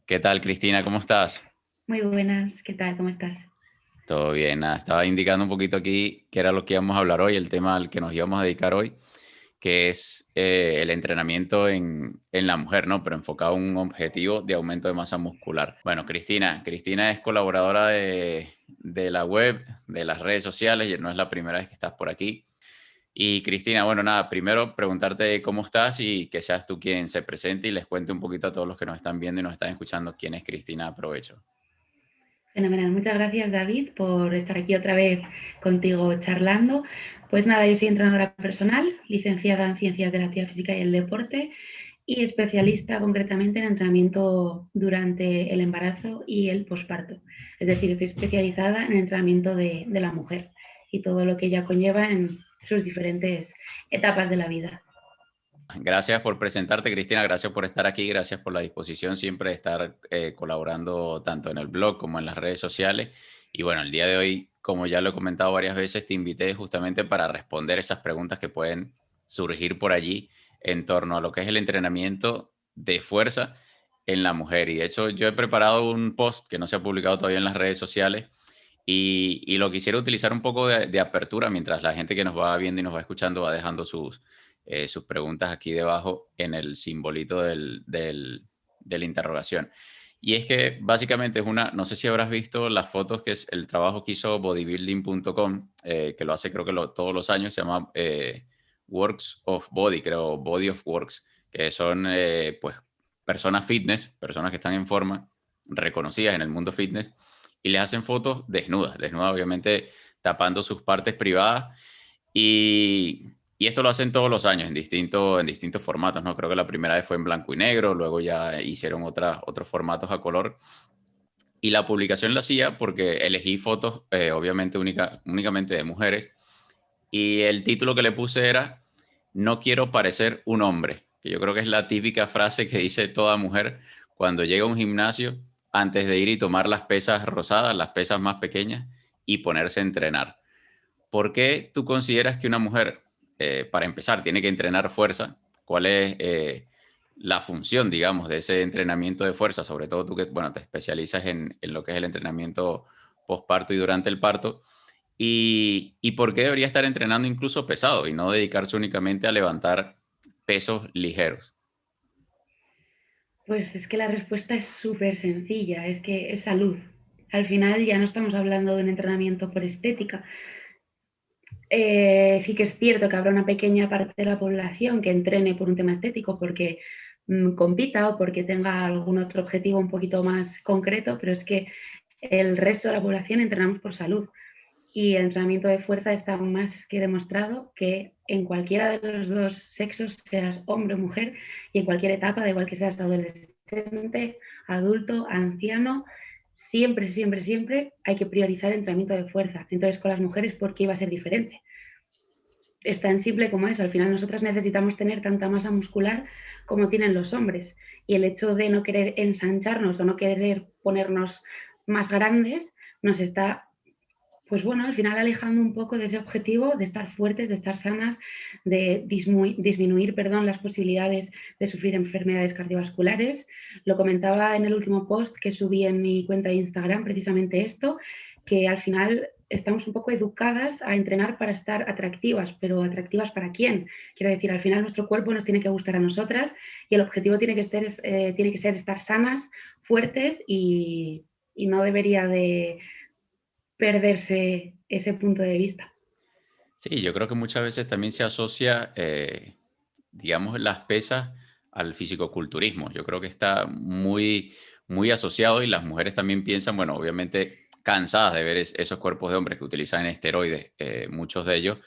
¿Qué tal, Cristina? ¿Cómo estás? Muy buenas, ¿qué tal? ¿Cómo estás? Todo bien, nada, estaba indicando un poquito aquí qué era lo que íbamos a hablar hoy, el tema al que nos íbamos a dedicar hoy, que es el entrenamiento en la mujer, ¿no? Pero enfocado en un objetivo de aumento de masa muscular. Bueno, Cristina es colaboradora de la web, de las redes sociales, y no es la primera vez que estás por aquí. Y Cristina, bueno, nada, primero preguntarte cómo estás y que seas tú quien se presente y les cuente un poquito a todos los que nos están viendo y nos están escuchando quién es Cristina. Aprovecho. Fenomenal. Muchas gracias, David, por estar aquí otra vez contigo charlando. Pues nada, yo soy entrenadora personal, licenciada en Ciencias de la Actividad Física y el Deporte y especialista concretamente en entrenamiento durante el embarazo y el posparto. Es decir, estoy especializada en entrenamiento de la mujer y todo lo que ella conlleva en sus diferentes etapas de la vida. Gracias por presentarte, Cristina. Gracias por estar aquí. Gracias por la disposición siempre de estar colaborando tanto en el blog como en las redes sociales. Y bueno, el día de hoy, como ya lo he comentado varias veces, te invité justamente para responder esas preguntas que pueden surgir por allí en torno a lo que es el entrenamiento de fuerza en la mujer. Y de hecho, yo he preparado un post que no se ha publicado todavía en las redes sociales y lo quisiera utilizar un poco de apertura mientras la gente que nos va viendo y nos va escuchando va dejando sus preguntas aquí debajo en el simbolito de la interrogación. Y es que básicamente es una, no sé si habrás visto las fotos, que es el trabajo que hizo bodybuilding.com, que lo hace creo que todos los años, se llama Works of Body, creo, Body of Works, que son pues personas fitness, personas que están en forma, reconocidas en el mundo fitness, y les hacen fotos desnudas, desnudas obviamente tapando sus partes privadas y, y esto lo hacen todos los años en distintos formatos, ¿no? Creo que la primera vez fue en blanco y negro, luego ya hicieron otros formatos a color. Y la publicación la hacía porque elegí fotos, obviamente, únicamente de mujeres. Y el título que le puse era "No quiero parecer un hombre", que yo creo que es la típica frase que dice toda mujer cuando llega a un gimnasio antes de ir y tomar las pesas rosadas, las pesas más pequeñas, y ponerse a entrenar. ¿Por qué tú consideras que una mujer, para empezar, tiene que entrenar fuerza? ¿Cuál es la función, digamos, de ese entrenamiento de fuerza? Sobre todo tú que, bueno, te especializas en lo que es el entrenamiento postparto y durante el parto. ¿Y por qué debería estar entrenando incluso pesado y no dedicarse únicamente a levantar pesos ligeros? Pues es que la respuesta es súper sencilla, es que es salud. Al final ya no estamos hablando de un entrenamiento por estética. Sí que es cierto que habrá una pequeña parte de la población que entrene por un tema estético, porque compita o porque tenga algún otro objetivo un poquito más concreto, pero es que el resto de la población entrenamos por salud. Y el entrenamiento de fuerza está más que demostrado que en cualquiera de los dos sexos, seas hombre o mujer, y en cualquier etapa, da igual que seas adolescente, adulto, anciano, siempre, siempre, siempre hay que priorizar el entrenamiento de fuerza. Entonces, con las mujeres, ¿por qué iba a ser diferente? Es tan simple como eso. Al final, nosotras necesitamos tener tanta masa muscular como tienen los hombres. Y el hecho de no querer ensancharnos o no querer ponernos más grandes nos está, pues bueno, al final alejando un poco de ese objetivo de estar fuertes, de estar sanas, de disminuir, perdón, las posibilidades de sufrir enfermedades cardiovasculares. Lo comentaba en el último post que subí en mi cuenta de Instagram, precisamente esto, que al final estamos un poco educadas a entrenar para estar atractivas, pero ¿atractivas para quién? Quiero decir, al final nuestro cuerpo nos tiene que gustar a nosotras y el objetivo tiene que ser estar sanas, fuertes y no debería de perderse ese punto de vista. Sí, yo creo que muchas veces también se asocia, digamos, las pesas al fisicoculturismo. Yo creo que está muy asociado y las mujeres también piensan, bueno, obviamente cansadas de ver esos cuerpos de hombres que utilizan esteroides, muchos de ellos,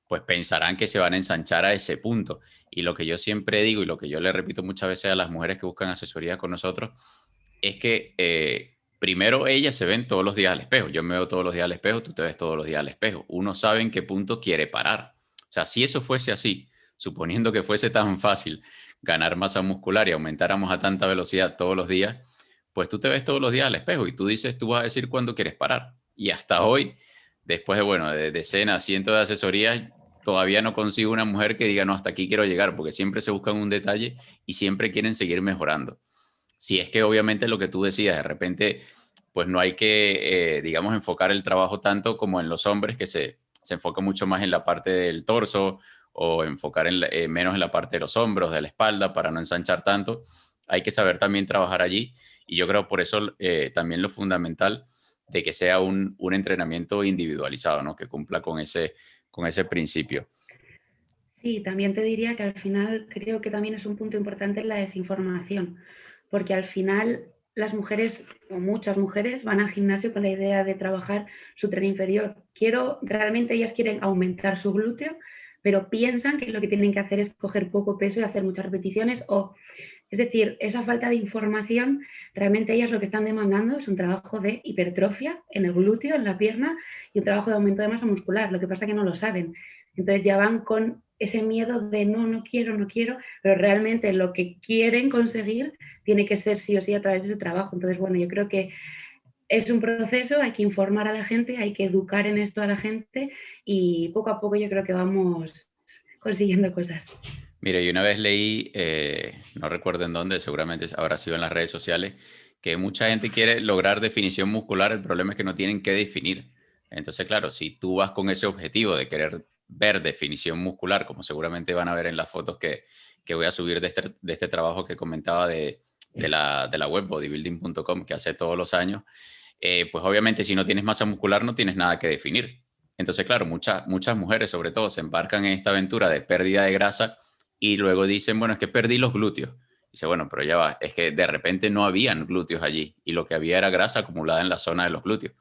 pues pensarán que se van a ensanchar a ese punto. Y lo que yo siempre digo y lo que yo le repito muchas veces a las mujeres que buscan asesoría con nosotros es que primero ellas se ven todos los días al espejo. Yo me veo todos los días al espejo, tú te ves todos los días al espejo. Uno sabe en qué punto quiere parar. O sea, si eso fuese así, suponiendo que fuese tan fácil ganar masa muscular y aumentáramos a tanta velocidad todos los días, pues tú te ves todos los días al espejo y tú dices, tú vas a decir cuándo quieres parar. Y hasta hoy, después de, bueno, de decenas, cientos de asesorías, todavía no consigo una mujer que diga, no, hasta aquí quiero llegar, porque siempre se buscan un detalle y siempre quieren seguir mejorando. si es que obviamente lo que tú decías, de repente, pues no hay que, digamos, enfocar el trabajo tanto como en los hombres, que se enfoca mucho más en la parte del torso o enfocar menos en la parte de los hombros, de la espalda, para no ensanchar tanto. Hay que saber también trabajar allí y yo creo por eso también lo fundamental de que sea un entrenamiento individualizado, ¿no? Que cumpla con ese principio. Sí, también te diría que al final creo que también es un punto importante la desinformación, porque al final las mujeres, o muchas mujeres, van al gimnasio con la idea de trabajar su tren inferior. Realmente ellas quieren aumentar su glúteo, pero piensan que lo que tienen que hacer es coger poco peso y hacer muchas repeticiones o es decir, esa falta de información, realmente ellas lo que están demandando es un trabajo de hipertrofia en el glúteo, en la pierna, y un trabajo de aumento de masa muscular. Lo que pasa es que no lo saben. Entonces ya van con ese miedo de no, no quiero, no quiero, pero realmente lo que quieren conseguir tiene que ser sí o sí a través de ese trabajo. Entonces, bueno, yo creo que es un proceso, hay que informar a la gente, hay que educar en esto a la gente y poco a poco yo creo que vamos consiguiendo cosas. Mire, y una vez leí, no recuerdo en dónde, seguramente habrá sido en las redes sociales, que mucha gente quiere lograr definición muscular, el problema es que no tienen que definir. Entonces, claro, si tú vas con ese objetivo de querer ver definición muscular, como seguramente van a ver en las fotos que voy a subir de este trabajo que comentaba de la web bodybuilding.com que hace todos los años, pues obviamente si no tienes masa muscular no tienes nada que definir. Entonces, claro, muchas mujeres sobre todo se embarcan en esta aventura de pérdida de grasa y luego dicen, bueno, es que perdí los glúteos. Dice, bueno, pero ya va, es que de repente no habían glúteos allí y lo que había era grasa acumulada en la zona de los glúteos.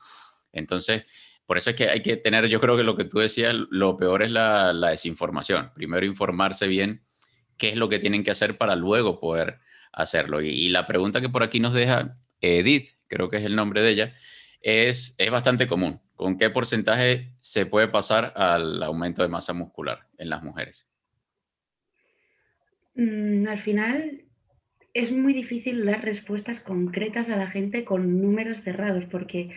Entonces, por eso es que hay que tener, yo creo que lo que tú decías, lo peor es la desinformación. Primero informarse bien qué es lo que tienen que hacer para luego poder hacerlo. Y la pregunta que por aquí nos deja Edith, creo que es el nombre de ella, es bastante común. ¿Con qué porcentaje se puede pasar al aumento de masa muscular en las mujeres? Al final es muy difícil dar respuestas concretas a la gente con números cerrados porque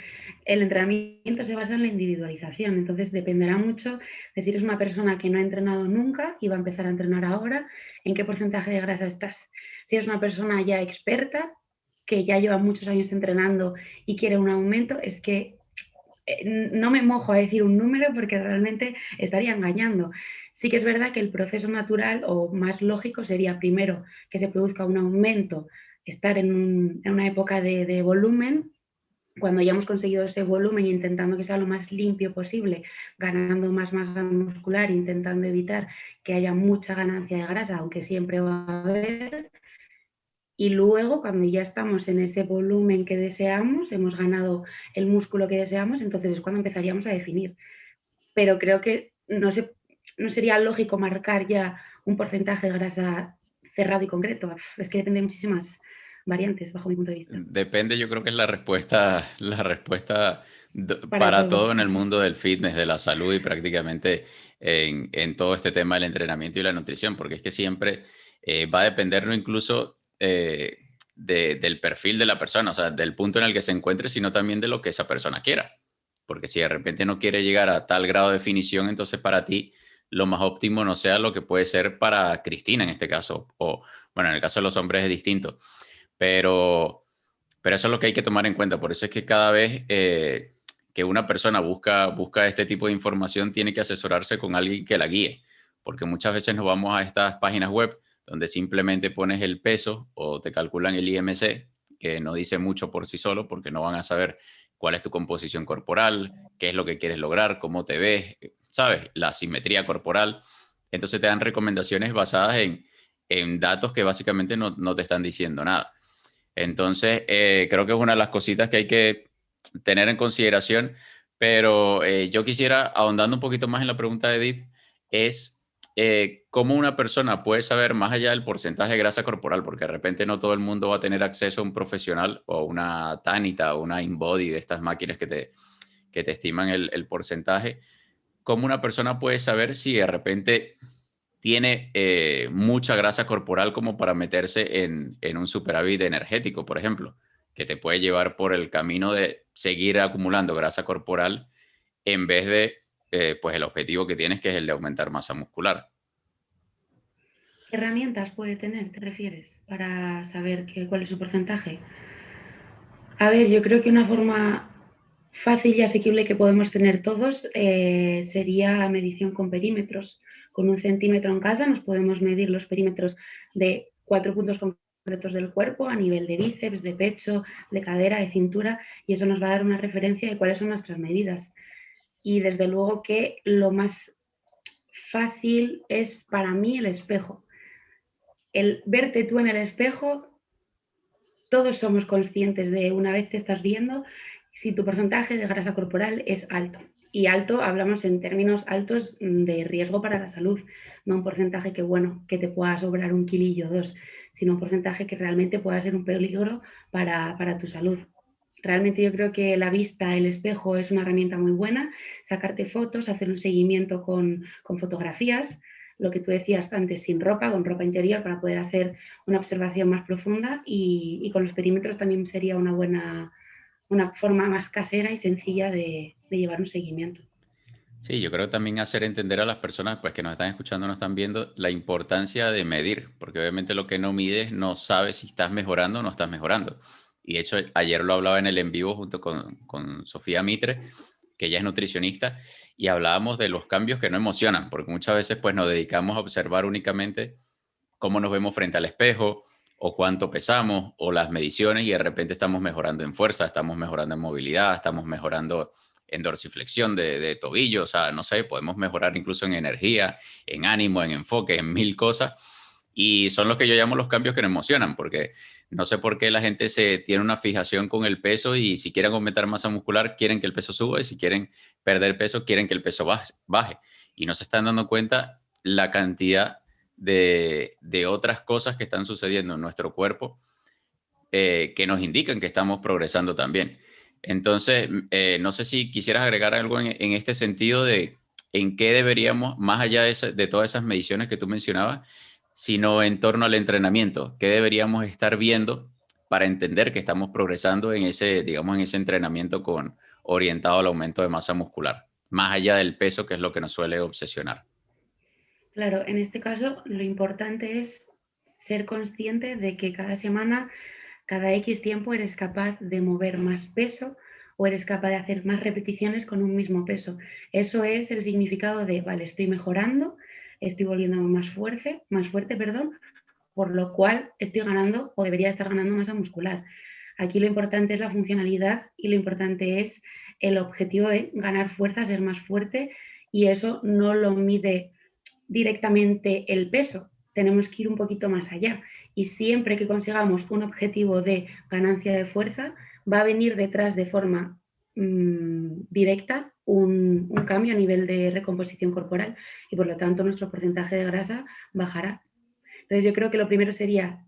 el entrenamiento se basa en la individualización. Entonces dependerá mucho de si eres una persona que no ha entrenado nunca y va a empezar a entrenar ahora, en qué porcentaje de grasa estás. Si eres una persona ya experta, que ya lleva muchos años entrenando y quiere un aumento, es que no me mojo a decir un número porque realmente estaría engañando. Sí que es verdad que el proceso natural o más lógico sería primero que se produzca un aumento, estar en una época de volumen, cuando ya hemos conseguido ese volumen, intentando que sea lo más limpio posible, ganando más masa muscular, intentando evitar que haya mucha ganancia de grasa, aunque siempre va a haber, y luego, cuando ya estamos en ese volumen que deseamos, hemos ganado el músculo que deseamos, entonces es cuando empezaríamos a definir. Pero creo que no sería lógico marcar ya un porcentaje de grasa cerrado y concreto. Es que depende de muchísimas variantes, bajo mi punto de vista. Depende, yo creo que es la respuesta Para para todo. todo en el mundo del fitness, de la salud y prácticamente en todo este tema del entrenamiento y la nutrición, porque es que siempre va a depender no incluso del perfil de la persona, o sea, del punto en el que se encuentre, sino también de lo que esa persona quiera. Porque si de repente no quiere llegar a tal grado de definición, entonces para ti lo más óptimo no sea lo que puede ser para Cristina en este caso, o bueno, en el caso de los hombres es distinto, pero eso es lo que hay que tomar en cuenta. Por eso es que cada vez que una persona busca este tipo de información, tiene que asesorarse con alguien que la guíe. Porque muchas veces nos vamos a estas páginas web donde simplemente pones el peso o te calculan el IMC, que no dice mucho por sí solo, porque no van a saber cuál es tu composición corporal, qué es lo que quieres lograr, cómo te ves, ¿sabes? La simetría corporal. Entonces te dan recomendaciones basadas en datos que básicamente no te están diciendo nada. Entonces, creo que es una de las cositas que hay que tener en consideración, pero yo quisiera, ahondando un poquito más en la pregunta de Edith, es cómo una persona puede saber más allá del porcentaje de grasa corporal, porque de repente no todo el mundo va a tener acceso a un profesional o a una Tanita o una InBody de estas máquinas que te estiman el porcentaje. ¿Cómo una persona puede saber si de repente tiene mucha grasa corporal como para meterse en un superávit energético, por ejemplo, que te puede llevar por el camino de seguir acumulando grasa corporal en vez de pues el objetivo que tienes, que es el de aumentar masa muscular? ¿Qué herramientas puede tener, te refieres, para saber cuál es su porcentaje? A ver, yo creo que una forma fácil y asequible que podemos tener todos sería medición con perímetros. Con 1 centímetro en casa nos podemos medir los perímetros de 4 puntos concretos del cuerpo a nivel de bíceps, de pecho, de cadera, de cintura, y eso nos va a dar una referencia de cuáles son nuestras medidas. Y desde luego que lo más fácil es para mí el espejo. El verte tú en el espejo, todos somos conscientes de, una vez te estás viendo, si tu porcentaje de grasa corporal es alto. Y alto, hablamos en términos altos de riesgo para la salud, no un porcentaje que, bueno, que te pueda sobrar 1 kilillo o 2, sino un porcentaje que realmente pueda ser un peligro para tu salud. Realmente yo creo que la vista, el espejo es una herramienta muy buena, sacarte fotos, hacer un seguimiento con fotografías, lo que tú decías antes, sin ropa, con ropa interior, para poder hacer una observación más profunda, y con los perímetros también sería una forma más casera y sencilla de llevar un seguimiento. Sí, yo creo también hacer entender a las personas pues, que nos están escuchando, nos están viendo, la importancia de medir, porque obviamente lo que no mides no sabes si estás mejorando o no estás mejorando. Y de hecho, ayer lo hablaba en el en vivo junto con Sofía Mitre, que ella es nutricionista, y hablábamos de los cambios que no emocionan, porque muchas veces pues, nos dedicamos a observar únicamente cómo nos vemos frente al espejo, o cuánto pesamos, o las mediciones, y de repente estamos mejorando en fuerza, estamos mejorando en movilidad, estamos mejorando en dorsiflexión de tobillo, o sea, no sé, podemos mejorar incluso en energía, en ánimo, en enfoque, en mil cosas, y son los que yo llamo los cambios que nos emocionan, porque no sé por qué la gente se tiene una fijación con el peso y si quieren aumentar masa muscular, quieren que el peso suba y si quieren perder peso, quieren que el peso baje. Y no se están dando cuenta la cantidad de otras cosas que están sucediendo en nuestro cuerpo que nos indican que estamos progresando también. Entonces, no sé si quisieras agregar algo en este sentido de en qué deberíamos, más allá de todas esas mediciones que tú mencionabas, sino en torno al entrenamiento, qué deberíamos estar viendo para entender que estamos progresando en ese, digamos, en ese entrenamiento orientado al aumento de masa muscular, más allá del peso, que es lo que nos suele obsesionar. Claro, en este caso lo importante es ser consciente de que cada semana, cada X tiempo eres capaz de mover más peso o eres capaz de hacer más repeticiones con un mismo peso. Eso es el significado de, vale, estoy mejorando, estoy volviéndome más fuerte, perdón, por lo cual estoy ganando o debería estar ganando masa muscular. Aquí lo importante es la funcionalidad y lo importante es el objetivo de ganar fuerza, ser más fuerte, y eso no lo mide directamente el peso, tenemos que ir un poquito más allá. Y siempre que consigamos un objetivo de ganancia de fuerza, va a venir detrás de forma directa un cambio a nivel de recomposición corporal, y por lo tanto nuestro porcentaje de grasa bajará. Entonces yo creo que lo primero sería,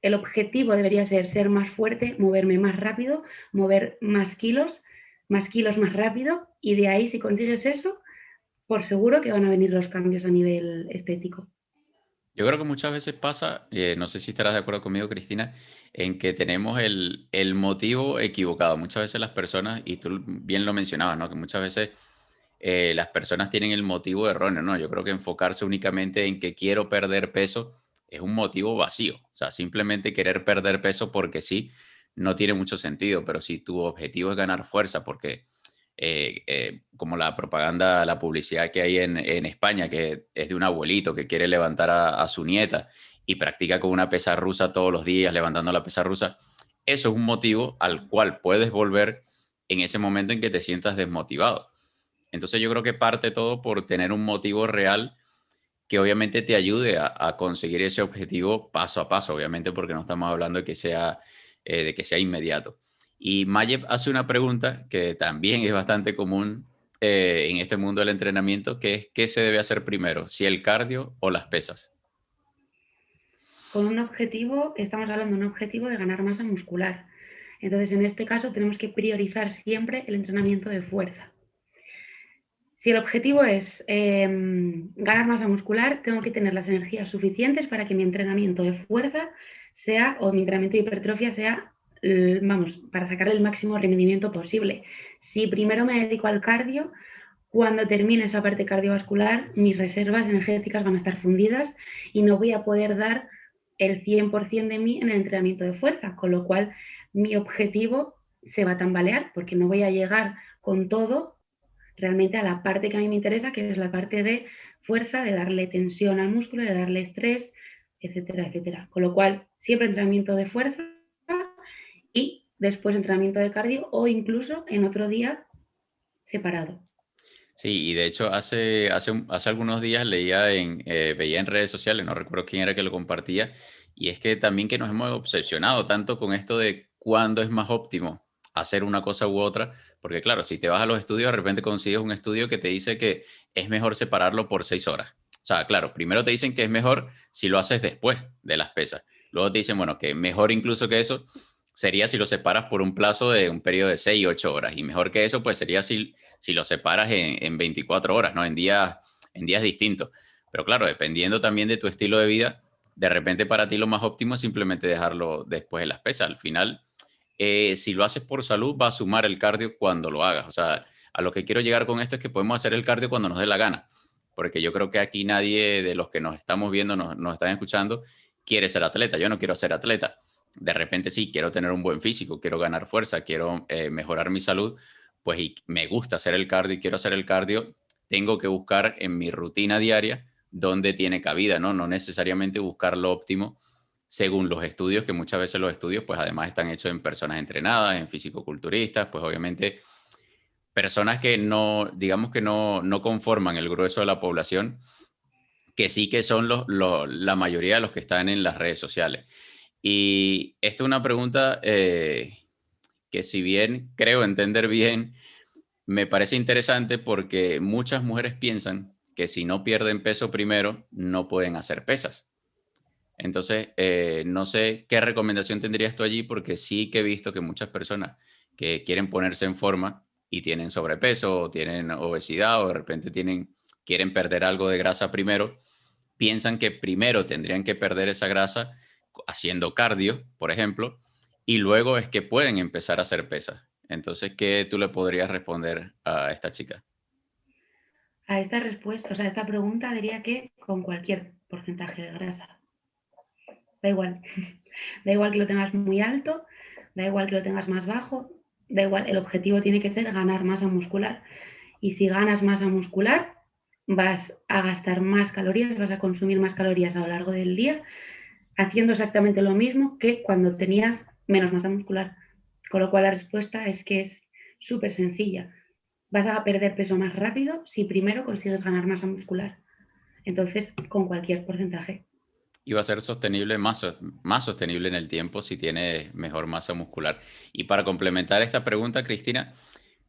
el objetivo debería ser más fuerte, moverme más rápido, mover más kilos más rápido, y de ahí, si consigues eso, por seguro que van a venir los cambios a nivel estético. Yo creo que muchas veces pasa, no sé si estarás de acuerdo conmigo, Cristina, en que tenemos el motivo equivocado. Muchas veces las personas, y tú bien lo mencionabas, ¿no? Que muchas veces las personas tienen el motivo erróneo, ¿no? Yo creo que enfocarse únicamente en que quiero perder peso es un motivo vacío. O sea, simplemente querer perder peso porque sí, no tiene mucho sentido. Pero si tu objetivo es ganar fuerza, porque como la propaganda, la publicidad que hay en España, que es de un abuelito que quiere levantar a su nieta y practica con una pesa rusa todos los días, levantando la pesa rusa, eso es un motivo al cual puedes volver en ese momento en que te sientas desmotivado. Entonces yo creo que parte todo por tener un motivo real que obviamente te ayude a conseguir ese objetivo paso a paso, obviamente porque no estamos hablando de que sea inmediato. Y Mayeb hace una pregunta que también es bastante común en este mundo del entrenamiento, que es ¿qué se debe hacer primero? ¿Si el cardio o las pesas? Con un objetivo, estamos hablando de un objetivo de ganar masa muscular. Entonces, en este caso, tenemos que priorizar siempre el entrenamiento de fuerza. Si el objetivo es ganar masa muscular, tengo que tener las energías suficientes para que mi entrenamiento de fuerza sea, o mi entrenamiento de hipertrofia sea, vamos, para sacarle el máximo rendimiento posible. Si primero me dedico al cardio, cuando termine esa parte cardiovascular, mis reservas energéticas van a estar fundidas y no voy a poder dar el 100% de mí en el entrenamiento de fuerza, con lo cual mi objetivo se va a tambalear porque no voy a llegar con todo realmente a la parte que a mí me interesa, que es la parte de fuerza, de darle tensión al músculo, de darle estrés, etcétera, etcétera. Con lo cual, siempre entrenamiento de fuerza y después entrenamiento de cardio o incluso en otro día separado. Sí, y de hecho hace algunos días veía en redes sociales, no recuerdo quién era que lo compartía, y es que también que nos hemos obsesionado tanto con esto de cuándo es más óptimo hacer una cosa u otra, porque claro, si te vas a los estudios, de repente consigues un estudio que te dice que es mejor separarlo por 6 horas. O sea, claro, primero te dicen que es mejor si lo haces después de las pesas. Luego te dicen, bueno, que mejor incluso que eso sería si lo separas por un plazo de un periodo de 6 8 horas. Y mejor que eso, pues sería si lo separas en 24 horas, ¿no? En días distintos. Pero claro, dependiendo también de tu estilo de vida, de repente para ti lo más óptimo es simplemente dejarlo después de las pesas. Al final, si lo haces por salud, va a sumar el cardio cuando lo hagas. O sea, a lo que quiero llegar con esto es que podemos hacer el cardio cuando nos dé la gana. Porque yo creo que aquí nadie de los que nos estamos viendo, nos están escuchando, quiere ser atleta. Yo no quiero ser atleta. De repente sí, quiero tener un buen físico, quiero ganar fuerza, quiero mejorar mi salud, pues y me gusta hacer el cardio y quiero hacer el cardio, tengo que buscar en mi rutina diaria dónde tiene cabida, ¿no? No necesariamente buscar lo óptimo según los estudios, que muchas veces los estudios, pues además están hechos en personas entrenadas, en fisicoculturistas, pues obviamente personas que no, digamos que no conforman el grueso de la población, que sí que son la mayoría de los que están en las redes sociales. Y esta es una pregunta que si bien creo entender bien, me parece interesante porque muchas mujeres piensan que si no pierden peso primero, no pueden hacer pesas. Entonces, no sé qué recomendación tendrías tú allí, porque sí que he visto que muchas personas que quieren ponerse en forma y tienen sobrepeso o tienen obesidad o de repente quieren perder algo de grasa primero, piensan que primero tendrían que perder esa grasa haciendo cardio, por ejemplo, y luego es que pueden empezar a hacer pesas. Entonces, ¿qué tú le podrías responder a esta chica? A esta respuesta, o sea, a esta pregunta diría que con cualquier porcentaje de grasa. Da igual. Da igual que lo tengas muy alto, da igual que lo tengas más bajo, da igual, el objetivo tiene que ser ganar masa muscular. Y si ganas masa muscular, vas a gastar más calorías, vas a consumir más calorías a lo largo del día, haciendo exactamente lo mismo que cuando tenías menos masa muscular. Con lo cual la respuesta es que es súper sencilla. Vas a perder peso más rápido si primero consigues ganar masa muscular. Entonces, con cualquier porcentaje. Y va a ser sostenible, más sostenible en el tiempo si tiene mejor masa muscular. Y para complementar esta pregunta, Cristina,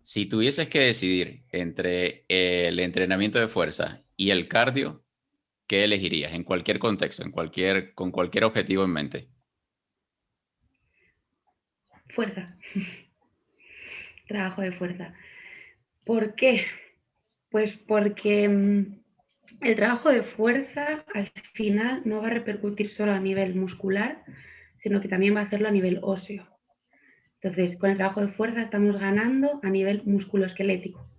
si tuvieses que decidir entre el entrenamiento de fuerza y el cardio, ¿qué elegirías en cualquier contexto, con cualquier objetivo en mente? Fuerza, trabajo de fuerza. ¿Por qué? Pues porque el trabajo de fuerza al final no va a repercutir solo a nivel muscular, sino que también va a hacerlo a nivel óseo. Entonces, con el trabajo de fuerza estamos ganando a nivel musculoesquelético.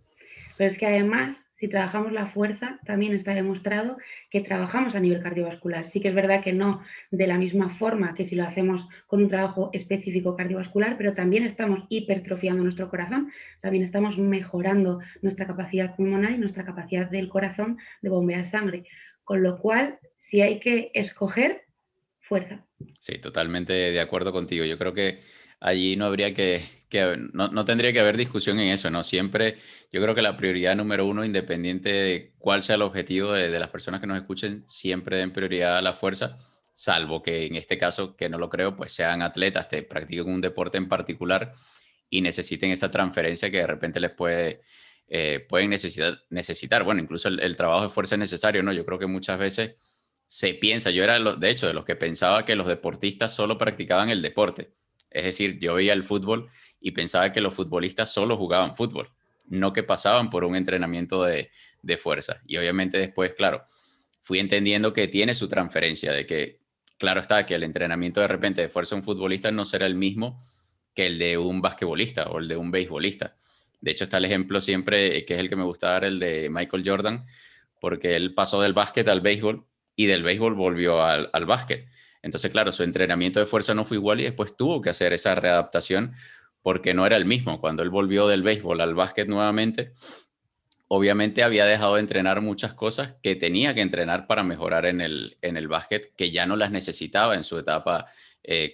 Pero es que además, si trabajamos la fuerza, también está demostrado que trabajamos a nivel cardiovascular. Sí que es verdad que no de la misma forma que si lo hacemos con un trabajo específico cardiovascular, pero también estamos hipertrofiando nuestro corazón, también estamos mejorando nuestra capacidad pulmonar y nuestra capacidad del corazón de bombear sangre. Con lo cual, si hay que escoger, fuerza. Sí, totalmente de acuerdo contigo. Yo creo que allí no habría no tendría que haber discusión en eso, ¿no? Siempre, yo creo que la prioridad número uno, independiente de cuál sea el objetivo de las personas que nos escuchen, siempre den prioridad a la fuerza, salvo que en este caso, que no lo creo, pues sean atletas, te practiquen un deporte en particular y necesiten esa transferencia que de repente pueden necesitar. Bueno, incluso el trabajo de fuerza es necesario, ¿no? Yo creo que muchas veces se piensa, yo era de hecho de los que pensaba que los deportistas solo practicaban el deporte. Es decir, yo veía el fútbol y pensaba que los futbolistas solo jugaban fútbol, no que pasaban por un entrenamiento de fuerza. Y obviamente después, claro, fui entendiendo que tiene su transferencia, de que, claro está, que el entrenamiento de repente de fuerza de un futbolista no será el mismo que el de un basquetbolista o el de un beisbolista. De hecho, está el ejemplo siempre, que es el que me gusta dar, el de Michael Jordan, porque él pasó del básquet al béisbol y del béisbol volvió al básquet. Entonces, claro, su entrenamiento de fuerza no fue igual y después tuvo que hacer esa readaptación porque no era el mismo. Cuando él volvió del béisbol al básquet nuevamente, obviamente había dejado de entrenar muchas cosas que tenía que entrenar para mejorar en el básquet, que ya no las necesitaba en su etapa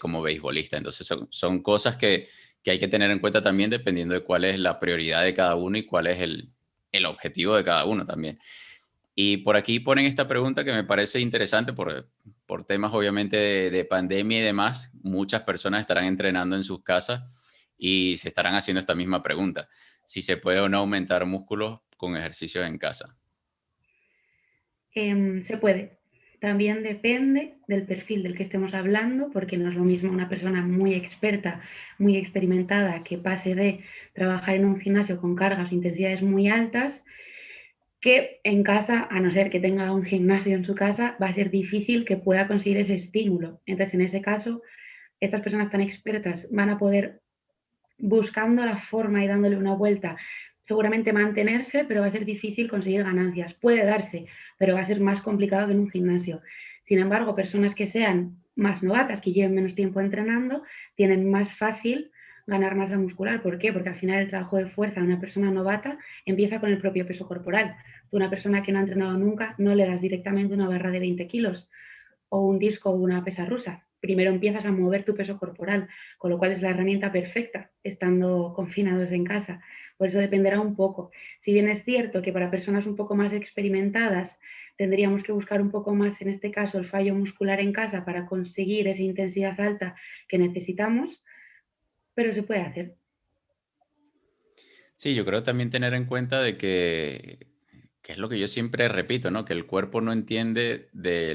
como beisbolista. Entonces son cosas que hay que tener en cuenta también dependiendo de cuál es la prioridad de cada uno y cuál es el objetivo de cada uno también. Y por aquí ponen esta pregunta que me parece interesante por temas obviamente de pandemia y demás. Muchas personas estarán entrenando en sus casas y se estarán haciendo esta misma pregunta: si se puede o no aumentar músculos con ejercicios en casa. Se puede. También depende del perfil del que estemos hablando, porque no es lo mismo una persona muy experta, muy experimentada, que pase de trabajar en un gimnasio con cargas o intensidades muy altas, que en casa, a no ser que tenga un gimnasio en su casa, va a ser difícil que pueda conseguir ese estímulo. Entonces, en ese caso, estas personas tan expertas van a poder, buscando la forma y dándole una vuelta, seguramente mantenerse, pero va a ser difícil conseguir ganancias. Puede darse, pero va a ser más complicado que en un gimnasio. Sin embargo, personas que sean más novatas, que lleven menos tiempo entrenando, tienen más fácil ganar masa muscular. ¿Por qué? Porque al final el trabajo de fuerza de una persona novata empieza con el propio peso corporal. Tú, una persona que no ha entrenado nunca, no le das directamente una barra de 20 kilos o un disco o una pesa rusa. Primero empiezas a mover tu peso corporal, con lo cual es la herramienta perfecta estando confinados en casa. Por eso dependerá un poco. Si bien es cierto que para personas un poco más experimentadas tendríamos que buscar un poco más, en este caso, el fallo muscular en casa para conseguir esa intensidad alta que necesitamos, pero se puede hacer. Sí, yo creo también tener en cuenta de que es lo que yo siempre repito, ¿no? Que el cuerpo no entiende de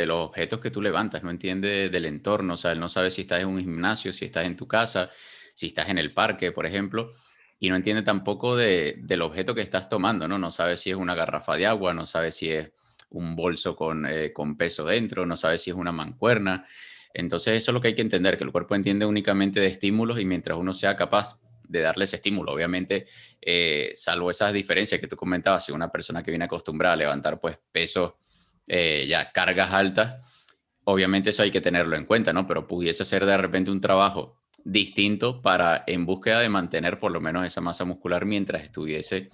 los objetos que tú levantas, no entiende del entorno, o sea, él no sabe si estás en un gimnasio, si estás en tu casa, si estás en el parque, por ejemplo, y no entiende tampoco del objeto que estás tomando, ¿no? No sabe si es una garrafa de agua, no sabe si es un bolso con peso dentro, no sabe si es una mancuerna. Entonces, eso es lo que hay que entender, que el cuerpo entiende únicamente de estímulos y mientras uno sea capaz de darle ese estímulo, obviamente, salvo esas diferencias que tú comentabas, si una persona que viene acostumbrada a levantar pues pesos, ya cargas altas, obviamente eso hay que tenerlo en cuenta, ¿no? Pero pudiese ser de repente un trabajo distinto para en búsqueda de mantener por lo menos esa masa muscular mientras estuviese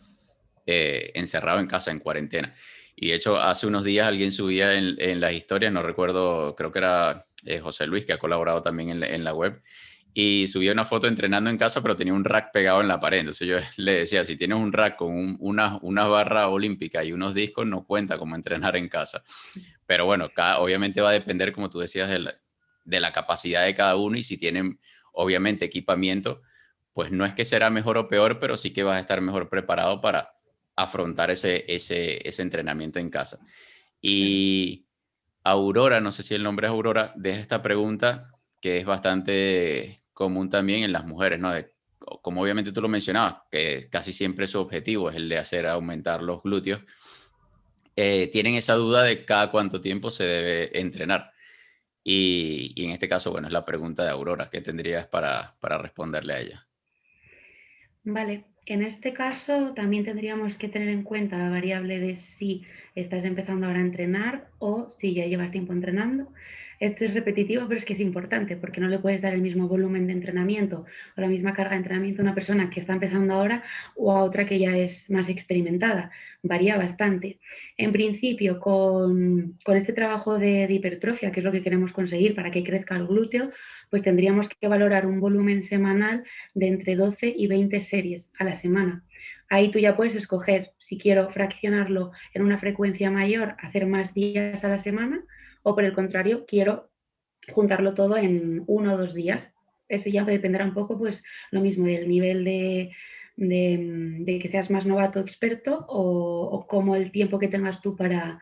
encerrado en casa en cuarentena. Y de hecho, hace unos días alguien subía en las historias, no recuerdo, creo que era José Luis, que ha colaborado también en la web, y subía una foto entrenando en casa, pero tenía un rack pegado en la pared. Entonces yo le decía, si tienes un rack con una barra olímpica y unos discos, no cuenta como entrenar en casa. Pero bueno, obviamente va a depender, como tú decías, de la capacidad de cada uno y si tienen, obviamente, equipamiento, pues no es que será mejor o peor, pero sí que vas a estar mejor preparado para afrontar ese entrenamiento en casa. Claro. Y Aurora, no sé si el nombre es Aurora, deja esta pregunta que es bastante común también en las mujeres, ¿no? Como obviamente tú lo mencionabas, que casi siempre su objetivo es el de hacer aumentar los glúteos, tienen esa duda de cada cuánto tiempo se debe entrenar. Y en este caso, bueno, es la pregunta de Aurora. ¿Qué tendrías para responderle a ella? Vale, en este caso también tendríamos que tener en cuenta la variable de si estás empezando ahora a entrenar o si ya llevas tiempo entrenando. Esto es repetitivo, pero es que es importante porque no le puedes dar el mismo volumen de entrenamiento o la misma carga de entrenamiento a una persona que está empezando ahora o a otra que ya es más experimentada. Varía bastante. En principio, con este trabajo de hipertrofia, que es lo que queremos conseguir para que crezca el glúteo, pues tendríamos que valorar un volumen semanal de entre 12 y 20 series a la semana. Ahí tú ya puedes escoger si quiero fraccionarlo en una frecuencia mayor, hacer más días a la semana, o por el contrario, quiero juntarlo todo en 1 o 2 días. Eso ya dependerá un poco, pues lo mismo del nivel de que seas más novato o experto o como el tiempo que tengas tú para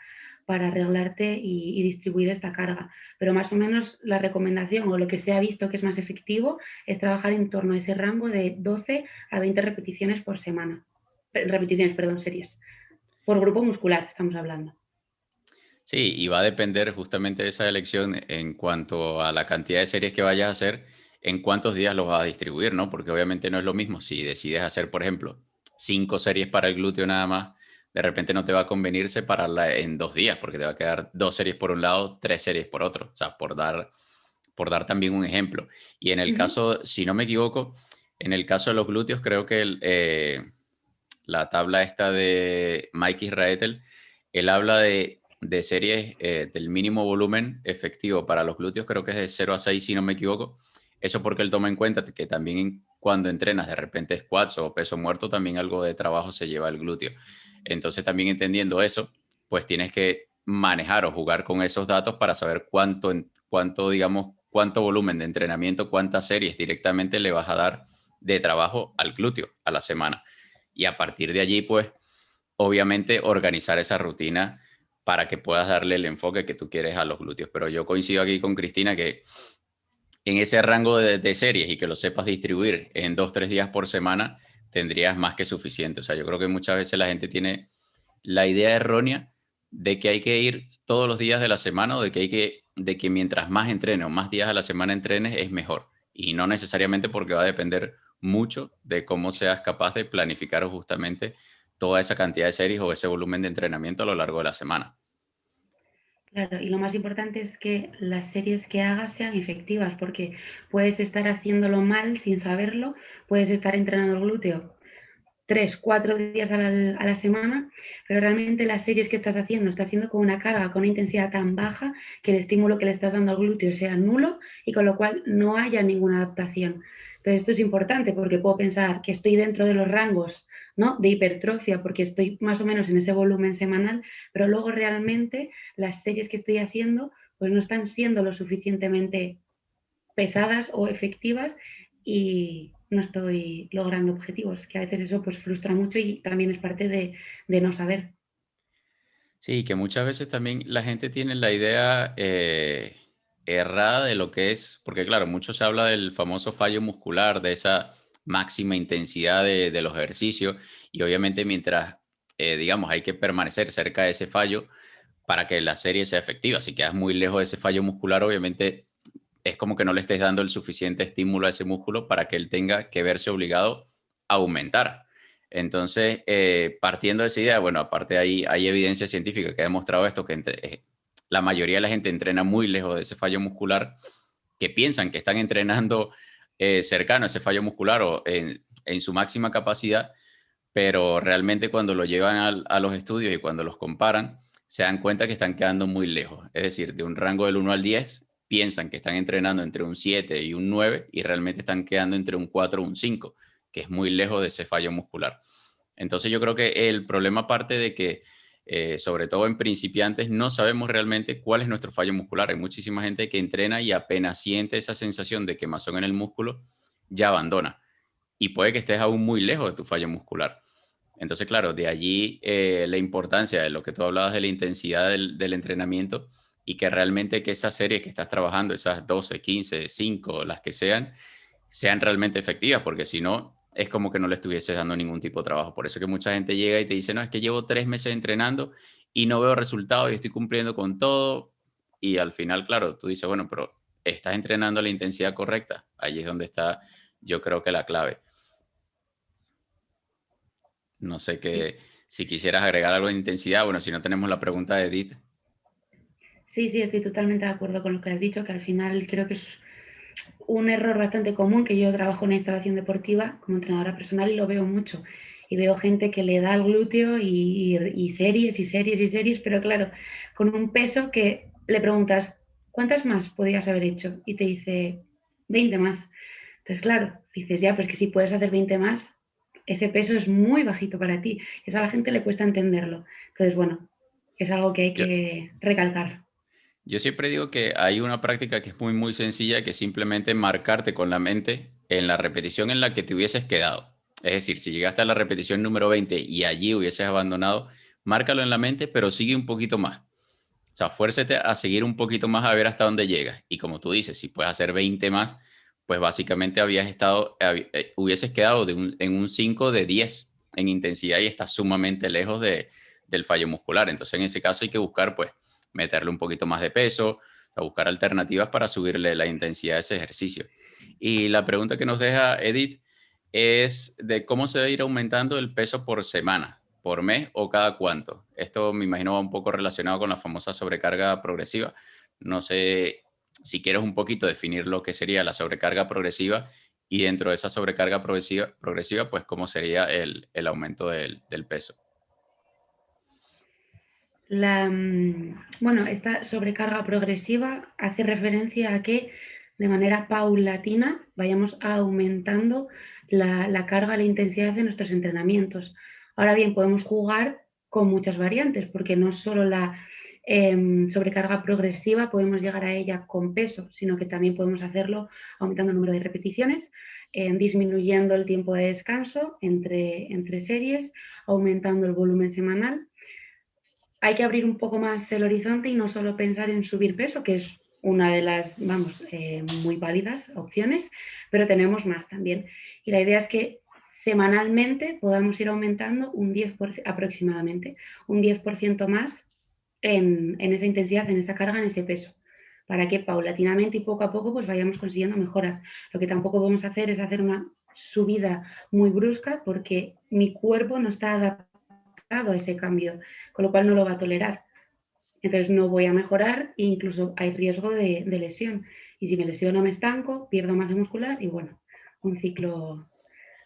arreglarte y distribuir esta carga. Pero más o menos la recomendación o lo que se ha visto que es más efectivo es trabajar en torno a ese rango de 12 a 20 repeticiones por semana. Repeticiones, perdón, series. Por grupo muscular estamos hablando. Sí, y va a depender justamente de esa elección en cuanto a la cantidad de series que vayas a hacer, en cuántos días los vas a distribuir, ¿no? Porque obviamente no es lo mismo si decides hacer, por ejemplo, 5 series para el glúteo nada más, de repente no te va a convenir separarla en 2 días, porque te va a quedar 2 series por un lado, 3 series por otro. O sea, por dar también un ejemplo. Y en el Ujú, caso, si no me equivoco, en el caso de los glúteos, creo que la tabla esta de Mike Israetel, él habla de series del mínimo volumen efectivo para los glúteos, creo que es de 0 a 6, si no me equivoco. Eso porque él toma en cuenta que también cuando entrenas de repente squats o peso muerto, también algo de trabajo se lleva al glúteo. Entonces también entendiendo eso, pues tienes que manejar o jugar con esos datos para saber digamos, cuánto volumen de entrenamiento, cuántas series directamente le vas a dar de trabajo al glúteo a la semana. Y a partir de allí, pues, obviamente organizar esa rutina para que puedas darle el enfoque que tú quieres a los glúteos. Pero yo coincido aquí con Cristina que en ese rango de series y que lo sepas distribuir en 2, 3 días por semana, tendrías más que suficiente. O sea, yo creo que muchas veces la gente tiene la idea errónea de que hay que ir todos los días de la semana o de que mientras más entrenes o más días a la semana entrenes es mejor. Y no necesariamente, porque va a depender mucho de cómo seas capaz de planificar justamente toda esa cantidad de series o ese volumen de entrenamiento a lo largo de la semana. claro, y lo más importante es que las series que hagas sean efectivas, porque puedes estar haciéndolo mal sin saberlo, puedes estar entrenando el glúteo 3, 4 días a la semana, pero realmente las series que estás haciendo está siendo con una carga, con una intensidad tan baja que el estímulo que le estás dando al glúteo sea nulo y con lo cual no haya ninguna adaptación. Entonces esto es importante porque puedo pensar que estoy dentro de los rangos, ¿no?, de hipertrofia porque estoy más o menos en ese volumen semanal, pero luego realmente las series que estoy haciendo pues no están siendo lo suficientemente pesadas o efectivas y no estoy logrando objetivos, que a veces eso pues frustra mucho y también es parte de no saber. Sí, que muchas veces también la gente tiene la idea errada de lo que es, porque claro, mucho se habla del famoso fallo muscular, de esa máxima intensidad de los ejercicios, y obviamente mientras, digamos, hay que permanecer cerca de ese fallo para que la serie sea efectiva. Si quedas muy lejos de ese fallo muscular, obviamente es como que no le estés dando el suficiente estímulo a ese músculo para que él tenga que verse obligado a aumentar. Entonces, partiendo de esa idea, bueno, aparte hay evidencia científica que ha demostrado esto, que la mayoría de la gente entrena muy lejos de ese fallo muscular, que piensan que están entrenando cercano a ese fallo muscular o en su máxima capacidad, pero realmente cuando lo llevan a los estudios y cuando los comparan, se dan cuenta que están quedando muy lejos. Es decir, de un rango del 1 al 10, piensan que están entrenando entre un 7 y un 9 y realmente están quedando entre un 4 y un 5, que es muy lejos de ese fallo muscular. Entonces yo creo que el problema parte de que, sobre todo en principiantes, no sabemos realmente cuál es nuestro fallo muscular. Hay muchísima gente que entrena y apenas siente esa sensación de quemazón en el músculo, ya abandona. Y puede que estés aún muy lejos de tu fallo muscular. Entonces, claro, de allí la importancia de lo que tú hablabas de la intensidad del entrenamiento y que realmente que esas series que estás trabajando, esas 12, 15, 5, las que sean realmente efectivas, porque si no, es como que no le estuvieses dando ningún tipo de trabajo. Por eso que mucha gente llega y te dice, no, es que llevo 3 meses entrenando y no veo resultados y estoy cumpliendo con todo. Y al final, claro, tú dices, bueno, pero estás entrenando a la intensidad correcta. Allí es donde está, yo creo que la clave. No sé Sí, si quisieras agregar algo de intensidad, bueno, si no tenemos la pregunta de Edith. sí, sí, estoy totalmente de acuerdo con lo que has dicho, que al final creo que es un error bastante común, que yo trabajo en una instalación deportiva como entrenadora personal y lo veo mucho. Y veo gente que le da al glúteo y series y series y series, pero claro, con un peso que le preguntas, ¿cuántas más podrías haber hecho? Y te dice, 20 más. Entonces, claro, dices, ya, pues que si puedes hacer 20 más, ese peso es muy bajito para ti. Eso a la gente le cuesta entenderlo. Entonces, bueno, es algo que hay Yo, que recalcar. yo siempre digo que hay una práctica que es muy, muy sencilla, que es simplemente marcarte con la mente en la repetición en la que te hubieses quedado. Es decir, si llegaste a la repetición número 20 y allí hubieses abandonado, márcalo en la mente, pero sigue un poquito más. O sea, fuércete a seguir un poquito más a ver hasta dónde llegas. Y como tú dices, si puedes hacer 20 más, pues básicamente hubieses quedado en un 5 de 10 en intensidad y estás sumamente lejos del fallo muscular. Entonces, en ese caso hay que buscar, pues, meterle un poquito más de peso, o buscar alternativas para subirle la intensidad de ese ejercicio. Y la pregunta que nos deja Edith es de cómo se va a ir aumentando el peso por semana, por mes o cada cuánto. Esto me imagino va un poco relacionado con la famosa sobrecarga progresiva. No sé si quieres un poquito definir lo que sería la sobrecarga progresiva y dentro de esa sobrecarga progresiva pues cómo sería el aumento del peso. Bueno, esta sobrecarga progresiva hace referencia a que de manera paulatina vayamos aumentando la carga, la intensidad de nuestros entrenamientos. Ahora bien, podemos jugar con muchas variantes, porque no solo la sobrecarga progresiva podemos llegar a ella con peso, sino que también podemos hacerlo aumentando el número de repeticiones, disminuyendo el tiempo de descanso entre series, aumentando el volumen semanal. Hay que abrir un poco más el horizonte y no solo pensar en subir peso, que es una de las, vamos, muy válidas opciones, pero tenemos más también. Y la idea es que semanalmente podamos ir aumentando un 10% aproximadamente, un 10% más en esa intensidad, en esa carga, en ese peso, para que paulatinamente y poco a poco pues vayamos consiguiendo mejoras. Lo que tampoco vamos a hacer es hacer una subida muy brusca porque mi cuerpo no está adaptado a ese cambio, con lo cual no lo va a tolerar. Entonces no voy a mejorar e incluso hay riesgo de lesión. Y si me lesiono me estanco, pierdo masa muscular y bueno, un ciclo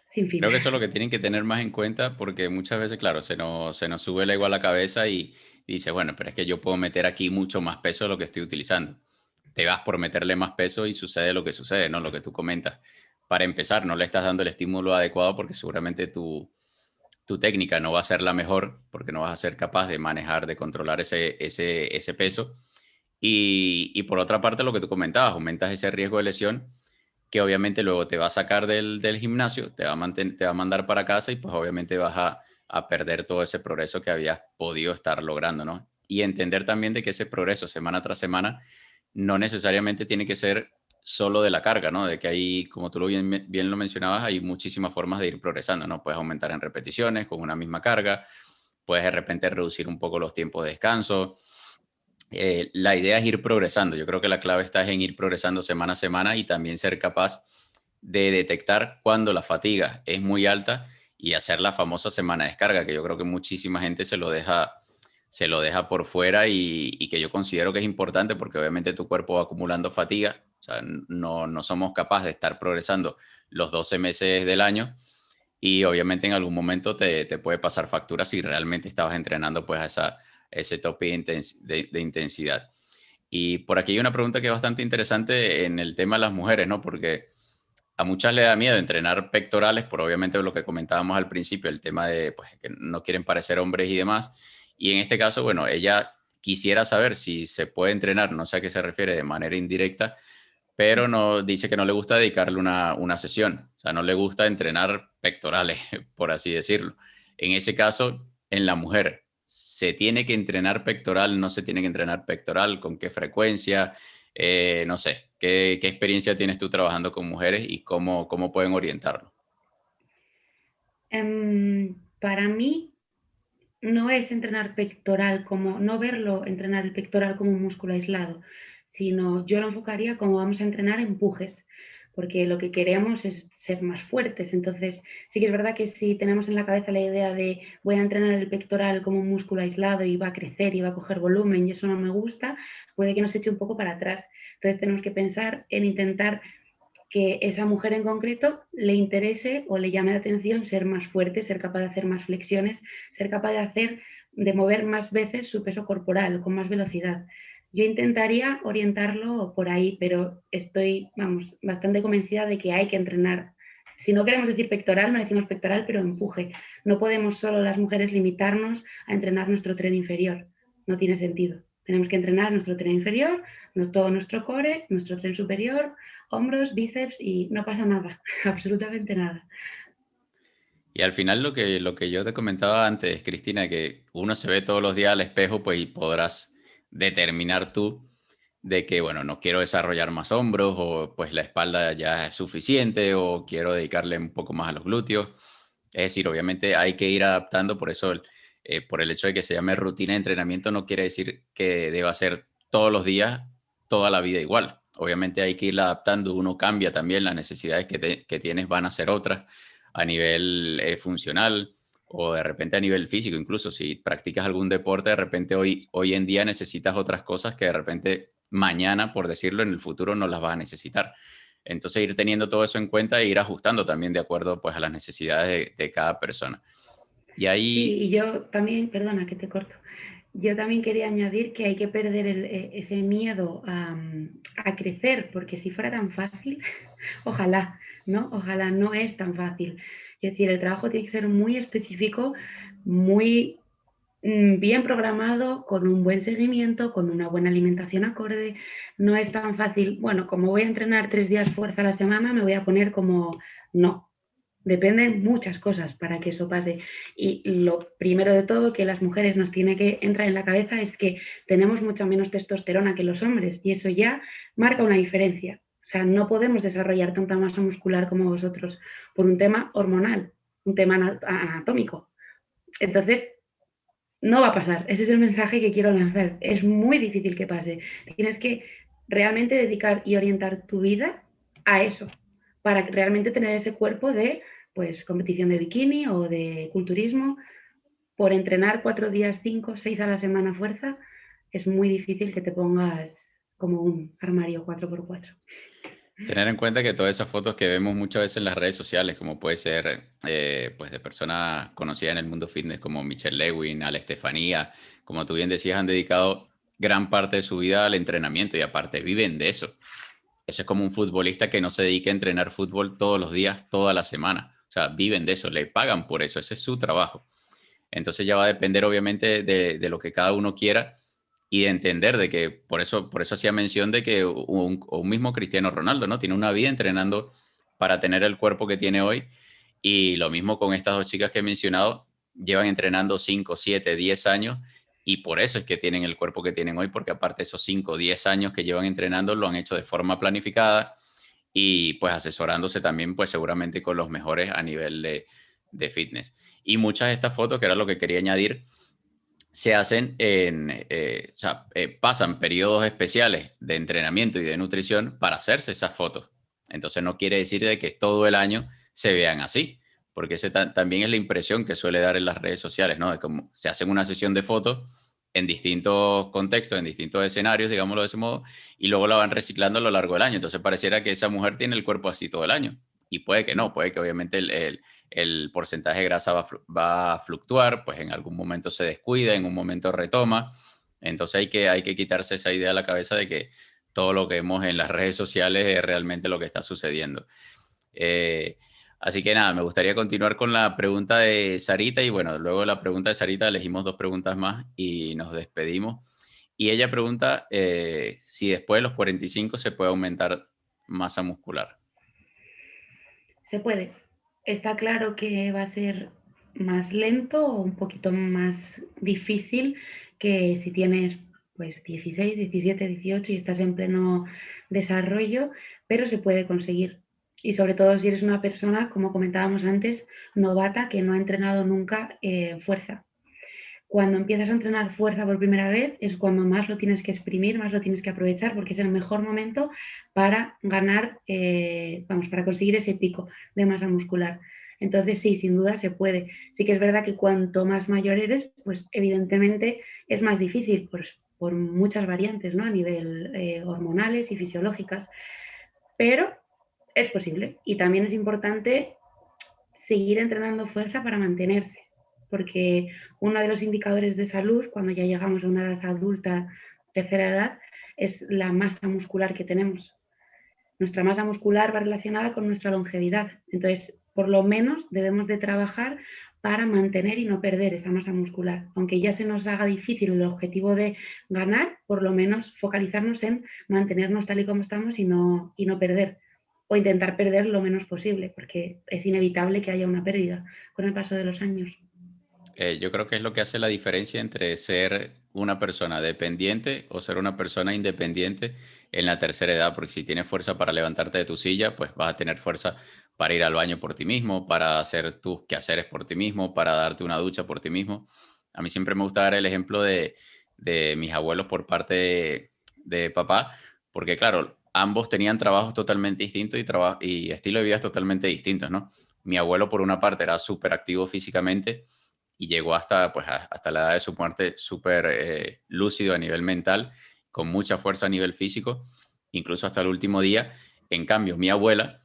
sin fin. Creo que eso es lo que tienen que tener más en cuenta porque muchas veces, claro, se nos sube el ego a la cabeza y dice, bueno, pero es que yo puedo meter aquí mucho más peso de lo que estoy utilizando. Te vas por meterle más peso y sucede lo que sucede, ¿no? Lo que tú comentas. Para empezar, no le estás dando el estímulo adecuado porque seguramente tu técnica no va a ser la mejor porque no vas a ser capaz de manejar, de controlar ese peso. Y por otra parte, lo que tú comentabas, aumentas ese riesgo de lesión que obviamente luego te va a sacar del gimnasio, te va a mandar para casa y pues obviamente vas a perder todo ese progreso que habías podido estar logrando, ¿no? Y entender también de que ese progreso semana tras semana no necesariamente tiene que ser solo de la carga, ¿no? De que hay, como tú bien lo mencionabas, hay muchísimas formas de ir progresando, ¿no? Puedes aumentar en repeticiones con una misma carga, puedes de repente reducir un poco los tiempos de descanso. La idea es ir progresando. Yo creo que la clave está en ir progresando semana a semana y también ser capaz de detectar cuando la fatiga es muy alta y hacer la famosa semana de descarga, que yo creo que muchísima gente se lo deja por fuera y que yo considero que es importante porque obviamente tu cuerpo va acumulando fatiga. O sea, no somos capaces de estar progresando los 12 meses del año y obviamente en algún momento te puede pasar factura si realmente estabas entrenando pues a ese tope de intensidad. Y por aquí hay una pregunta que es bastante interesante en el tema de las mujeres, ¿no? Porque a muchas le da miedo entrenar pectorales por obviamente lo que comentábamos al principio, el tema de pues, que no quieren parecer hombres y demás. Y en este caso, bueno, ella quisiera saber si se puede entrenar, no sé a qué se refiere de manera indirecta, pero no, dice que no le gusta dedicarle una sesión, o sea, no le gusta entrenar pectorales, por así decirlo. En ese caso, en la mujer, ¿se tiene que entrenar pectoral? ¿No se tiene que entrenar pectoral? ¿Con qué frecuencia? No sé, ¿qué experiencia tienes tú trabajando con mujeres y cómo pueden orientarlo? Para mí no es entrenar pectoral como, no verlo entrenar el pectoral como un músculo aislado, sino yo lo enfocaría como vamos a entrenar empujes, porque lo que queremos es ser más fuertes. Entonces, sí que es verdad que si tenemos en la cabeza la idea de voy a entrenar el pectoral como un músculo aislado y va a crecer y va a coger volumen y eso no me gusta, puede que nos eche un poco para atrás. Entonces, tenemos que pensar en intentar que esa mujer en concreto le interese o le llame la atención ser más fuerte, ser capaz de hacer más flexiones, ser capaz de mover más veces su peso corporal con más velocidad. Yo intentaría orientarlo por ahí, pero estoy, vamos, bastante convencida de que hay que entrenar. Si no queremos decir pectoral, no decimos pectoral, pero empuje. No podemos solo las mujeres limitarnos a entrenar nuestro tren inferior. No tiene sentido. Tenemos que entrenar nuestro tren inferior, todo nuestro core, nuestro tren superior, hombros, bíceps y no pasa nada, absolutamente nada. Y al final lo que yo te comentaba antes, Cristina, que uno se ve todos los días al espejo, pues y podrás determinar tú de que, bueno, no quiero desarrollar más hombros o pues la espalda ya es suficiente o quiero dedicarle un poco más a los glúteos. Es decir, obviamente hay que ir adaptando, por eso, por el hecho de que se llame rutina de entrenamiento, no quiere decir que deba ser todos los días, toda la vida igual. obviamente hay que irla adaptando, uno cambia también, las necesidades que tienes van a ser otras a nivel funcional o de repente a nivel físico, incluso si practicas algún deporte, de repente hoy en día necesitas otras cosas que de repente mañana, por decirlo, en el futuro no las vas a necesitar. Entonces ir teniendo todo eso en cuenta e ir ajustando también de acuerdo pues a las necesidades de cada persona. Y Sí, ahí, y yo también, perdona que te corto, yo también quería añadir que hay que perder ese miedo a crecer, porque si fuera tan fácil, ojalá, ¿no? Ojalá no es tan fácil. Es decir, el trabajo tiene que ser muy específico, muy bien programado, con un buen seguimiento, con una buena alimentación acorde. No es tan fácil, bueno, como voy a entrenar 3 días fuerza a la semana, me voy a poner como, no. Dependen muchas cosas para que eso pase. Y lo primero de todo que las mujeres nos tiene que entrar en la cabeza es que tenemos mucha menos testosterona que los hombres y eso ya marca una diferencia. O sea, no podemos desarrollar tanta masa muscular como vosotros por un tema hormonal, un tema anatómico. Entonces, no va a pasar. Ese es el mensaje que quiero lanzar. Es muy difícil que pase. Tienes que realmente dedicar y orientar tu vida a eso, para realmente tener ese cuerpo de pues competición de bikini o de culturismo. Por entrenar 4 días, 5, 6 a la semana fuerza, es muy difícil que te pongas como un armario 4x4. tener en cuenta que todas esas fotos que vemos muchas veces en las redes sociales, como puede ser pues de personas conocidas en el mundo fitness como Michelle Lewin, Ale Estefanía, como tú bien decías, han dedicado gran parte de su vida al entrenamiento y aparte viven de eso. Eso es como un futbolista que no se dedica a entrenar fútbol todos los días, toda la semana. O sea, viven de eso, le pagan por eso, ese es su trabajo. Entonces ya va a depender obviamente de lo que cada uno quiera y de entender de que por eso hacía mención de que un mismo Cristiano Ronaldo, ¿no? Tiene una vida entrenando para tener el cuerpo que tiene hoy y lo mismo con estas dos chicas que he mencionado, llevan entrenando 5 7 10 años y por eso es que tienen el cuerpo que tienen hoy, porque aparte esos 5 10 años que llevan entrenando lo han hecho de forma planificada y pues asesorándose también pues seguramente con los mejores a nivel de fitness. Y muchas de estas fotos, que era lo que quería añadir, se hacen o sea, pasan periodos especiales de entrenamiento y de nutrición para hacerse esas fotos. Entonces no quiere decir de que todo el año se vean así, porque ese también es la impresión que suele dar en las redes sociales, ¿no? De cómo se hacen una sesión de fotos en distintos contextos, en distintos escenarios, digámoslo de ese modo, y luego la van reciclando a lo largo del año. Entonces pareciera que esa mujer tiene el cuerpo así todo el año. Y puede que no, puede que obviamente el porcentaje de grasa va a fluctuar, pues en algún momento se descuida, en un momento retoma. Entonces hay que quitarse esa idea de la cabeza de que todo lo que vemos en las redes sociales es realmente lo que está sucediendo. Eh, Así que nada, me gustaría continuar con la pregunta de Sarita y bueno, luego de la pregunta de Sarita elegimos dos preguntas más y nos despedimos. Y ella pregunta si después de los 45 se puede aumentar masa muscular. Se puede. Está claro que va a ser más lento o un poquito más difícil que si tienes pues 16, 17, 18 y estás en pleno desarrollo, pero se puede conseguir. Y sobre todo si eres una persona, como comentábamos antes, novata que no ha entrenado nunca fuerza. Cuando empiezas a entrenar fuerza por primera vez es cuando más lo tienes que exprimir, más lo tienes que aprovechar, porque es el mejor momento para ganar, vamos, para conseguir ese pico de masa muscular. Entonces sí, sin duda se puede. Sí que es verdad que cuanto más mayor eres, pues evidentemente es más difícil pues, por muchas variantes, ¿no? A nivel hormonales y fisiológicas, pero es posible. Y también es importante seguir entrenando fuerza para mantenerse, porque uno de los indicadores de salud cuando ya llegamos a una edad adulta, tercera edad, es la masa muscular que tenemos. Nuestra masa muscular va relacionada con nuestra longevidad, entonces por lo menos debemos de trabajar para mantener y no perder esa masa muscular. Aunque ya se nos haga difícil el objetivo de ganar, por lo menos focalizarnos en mantenernos tal y como estamos y no perder o intentar perder lo menos posible, porque es inevitable que haya una pérdida con el paso de los años. Yo creo que es lo que hace la diferencia entre ser una persona dependiente o ser una persona independiente en la tercera edad, porque si tienes fuerza para levantarte de tu silla, pues vas a tener fuerza para ir al baño por ti mismo, para hacer tus quehaceres por ti mismo, para darte una ducha por ti mismo. A mí siempre me gusta dar el ejemplo de mis abuelos por parte de papá, porque claro, ambos tenían trabajos totalmente distintos y estilo de vida totalmente distintos, ¿no? Mi abuelo, por una parte, era súper activo físicamente y llegó hasta, pues, hasta la edad de su muerte súper lúcido a nivel mental, con mucha fuerza a nivel físico, incluso hasta el último día. En cambio, mi abuela,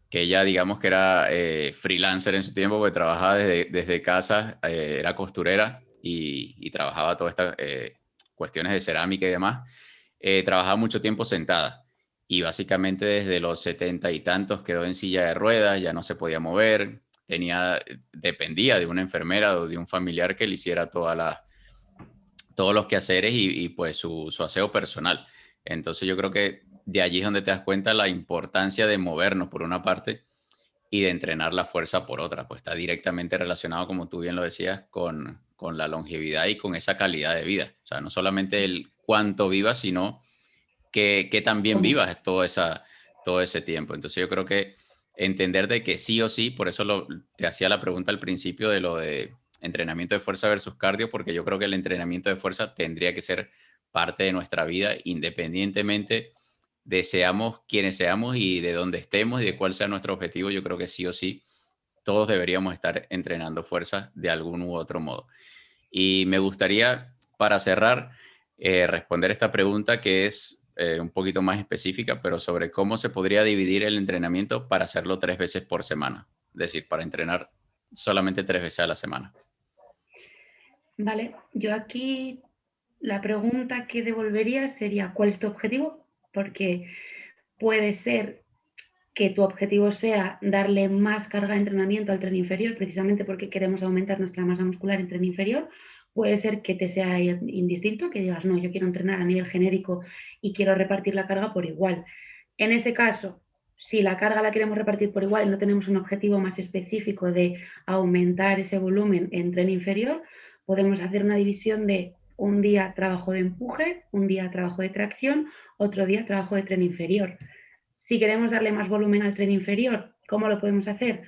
que ella, digamos que era freelancer en su tiempo, porque trabajaba desde casa, era costurera y trabajaba todas estas cuestiones de cerámica y demás, trabajaba mucho tiempo sentada y básicamente desde los 70 y tantos quedó en silla de ruedas, ya no se podía mover, dependía de una enfermera o de un familiar que le hiciera todos los quehaceres y pues su aseo personal. Entonces yo creo que de allí es donde te das cuenta la importancia de movernos por una parte y de entrenar la fuerza por otra, pues está directamente relacionado, como tú bien lo decías, con la longevidad y con esa calidad de vida. O sea, no solamente el cuánto vivas, sino que también ¿Cómo? vivas todo ese tiempo. Entonces yo creo que entender de que sí o sí, por eso te hacía la pregunta al principio de lo de entrenamiento de fuerza versus cardio, porque yo creo que el entrenamiento de fuerza tendría que ser parte de nuestra vida independientemente de seamos quienes seamos y de dónde estemos y de cuál sea nuestro objetivo. Yo creo que sí o sí todos deberíamos estar entrenando fuerza de algún u otro modo. Y me gustaría, para cerrar, responder esta pregunta que es un poquito más específica, pero sobre cómo se podría dividir el entrenamiento para hacerlo 3 veces por semana. Es decir, para entrenar solamente 3 veces a la semana. Vale, yo aquí la pregunta que devolvería sería, ¿cuál es tu objetivo? Porque puede ser que tu objetivo sea darle más carga de entrenamiento al tren inferior, precisamente porque queremos aumentar nuestra masa muscular en tren inferior. Puede ser que te sea indistinto, que digas, no, yo quiero entrenar a nivel genérico y quiero repartir la carga por igual. En ese caso, si la carga la queremos repartir por igual y no tenemos un objetivo más específico de aumentar ese volumen en tren inferior, podemos hacer una división de un día trabajo de empuje, un día trabajo de tracción, otro día trabajo de tren inferior. Si queremos darle más volumen al tren inferior, ¿cómo lo podemos hacer?